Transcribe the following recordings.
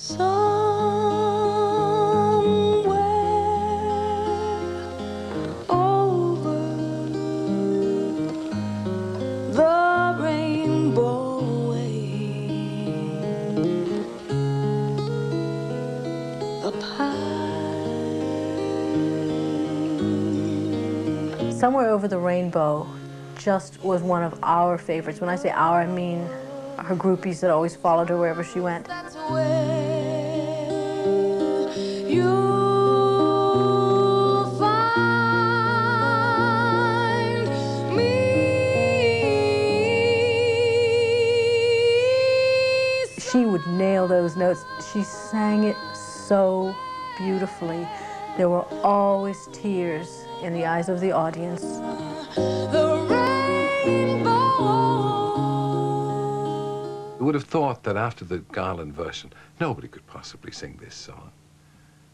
Somewhere Over the Rainbow just was one of our favorites. When I say our, I mean her groupies that always followed her wherever she went. That's where you'll find me. She would nail those notes. She sang it so beautifully. There were always tears in the eyes of the audience. The rainbow. You would have thought that after the Garland version, nobody could possibly sing this song.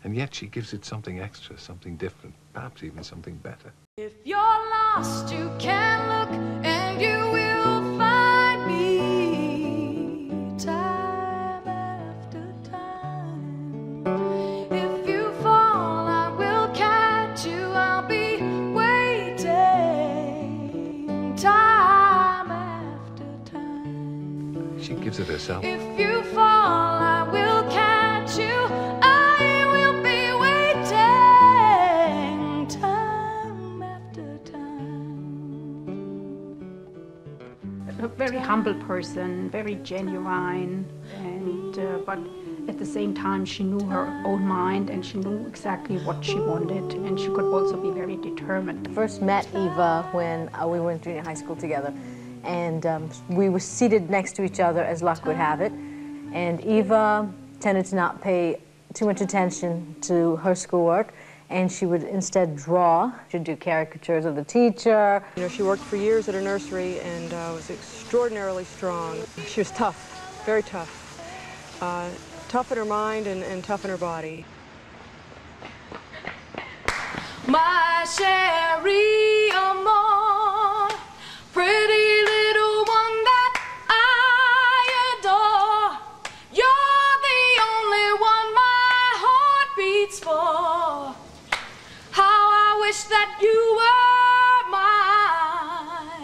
And yet she gives it something extra, something different, perhaps even something better. If you're lost, you can look and you will find me time after time. If you fall, I will catch you. I'll be waiting time after time. She gives it herself. If you fall, I will catch you. I will be waiting time after time. A very humble person, very genuine, and but at the same time she knew her own mind and she knew exactly what she wanted, and she could also be very determined. I first met Eva when we were in junior high school together, and we were seated next to each other as luck would have it, and Eva tended to not pay too much attention to her schoolwork, and she would instead draw. She'd do caricatures of the teacher. You know, she worked for years at a nursery and was extraordinarily strong. She was tough, very tough. Tough in her mind and tough in her body. My chérie amour, pretty little one that I adore. You're the only one my heart beats for. How I wish that you were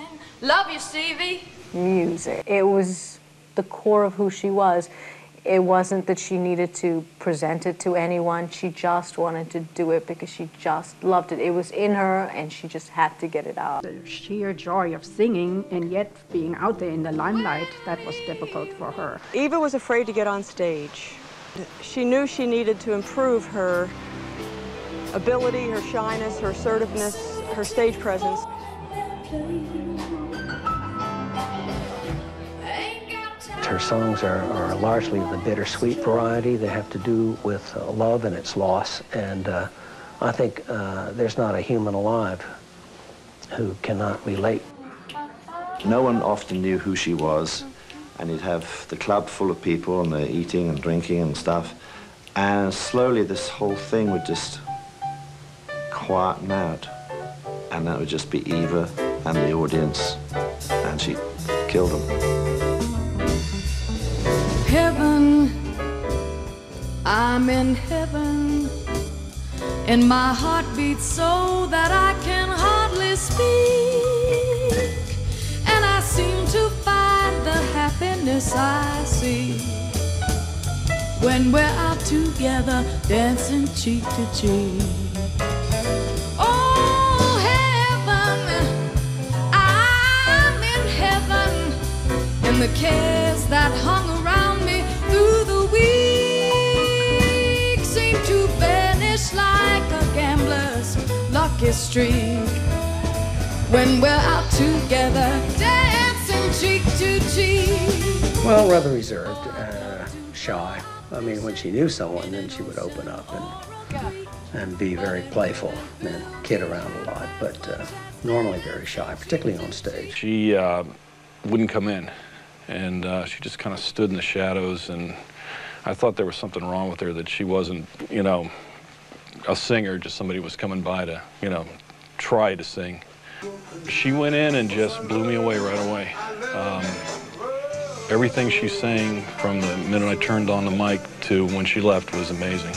mine. Love you, Stevie. Music. It was the core of who she was. It wasn't that she needed to present it to anyone. She just wanted to do it because she just loved it. It was in her, and she just had to get it out. The sheer joy of singing and yet being out there in the limelight, that was difficult for her. Eva was afraid to get on stage. She knew she needed to improve her ability, her shyness, her assertiveness, her stage presence. Her songs are largely the bittersweet variety. They have to do with love and its loss, and I think there's not a human alive who cannot relate. No one often knew who she was, and you'd have the club full of people and they're eating and drinking and stuff, and slowly this whole thing would just quieten out, and that would just be Eva and the audience, and she killed them. Heaven, I'm in heaven, and my heart beats so that I can hardly speak, and I seem to find the happiness I see when we're out together, dancing cheek to cheek. Oh, heaven, I'm in heaven, and the cares that hung around me through the week seem to vanish like a gambler's lucky streak when we're out together, dancing cheek to cheek. Well, rather reserved, shy. I mean, when she knew someone, then she would open up and be very playful and kid around a lot, but normally very shy, particularly on stage. She wouldn't come in, and she just kind of stood in the shadows, and I thought there was something wrong with her, that she wasn't, you know, a singer, just somebody was coming by to, you know, try to sing. She went in and just blew me away right away. Everything she sang from the minute I turned on the mic to when she left was amazing.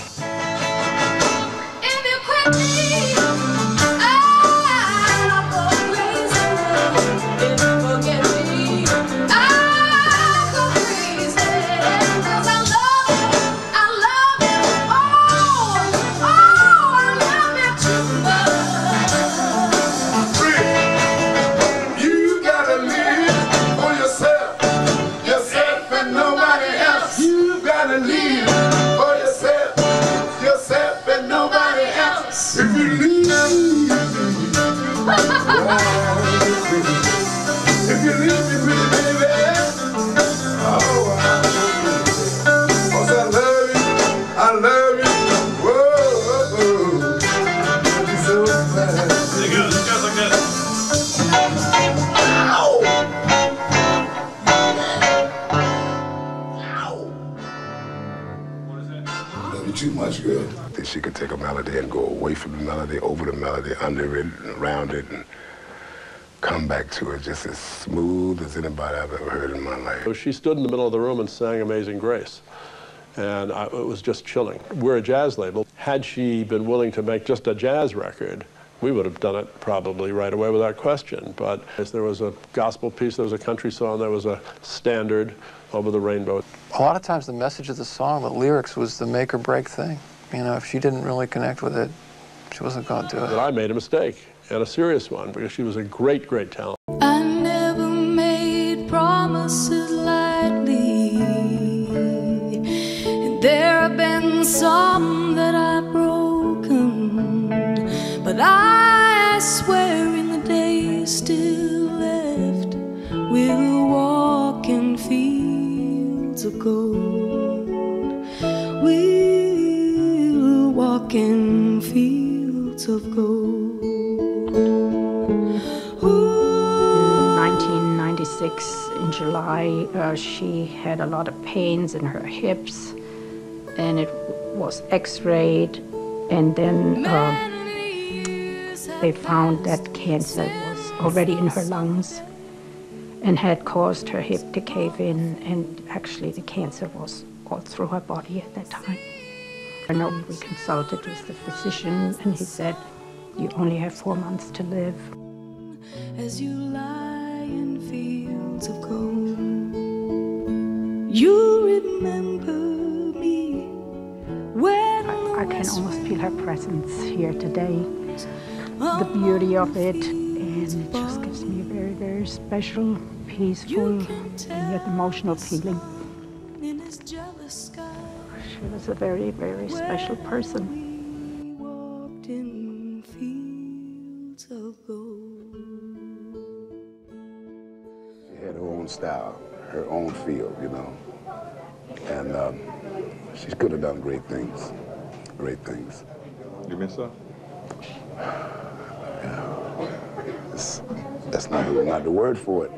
Too much, girl. That she could take a melody and go away from the melody, over the melody, under it, and around it, and come back to it just as smooth as anybody I've ever heard in my life. So she stood in the middle of the room and sang Amazing Grace. And it was just chilling. We're a jazz label. Had she been willing to make just a jazz record, we would have done it probably right away without question. But there was a gospel piece, there was a country song, there was a standard, Over the Rainbow. A lot of times the message of the song, the lyrics, was the make or break thing. You know, if she didn't really connect with it, she wasn't going to do it. But I made a mistake, and a serious one, because she was a great, great talent. I never made promises lightly, and there have been some that I've broken, but I swear in the days still left, we'll walk in fields of gold. We'll walk in fields of gold. In 1996, in July, she had a lot of pains in her hips, and it was x-rayed, and then they found that cancer was already in her lungs and had caused her hip to cave in, and actually the cancer was all through her body at that time. And we consulted with the physician, and he said, you only have 4 months to live. As you lie in fields of gold, you remember me when I can almost feel her presence here today, the beauty of it, and it just gives me a very, very special, peaceful, and yet emotional feeling. She was a very, very special person. we walked in fields of gold. She had her own style, her own feel, you know. And she could have done great things. Great things. You miss her? Yeah. That's not the word for it.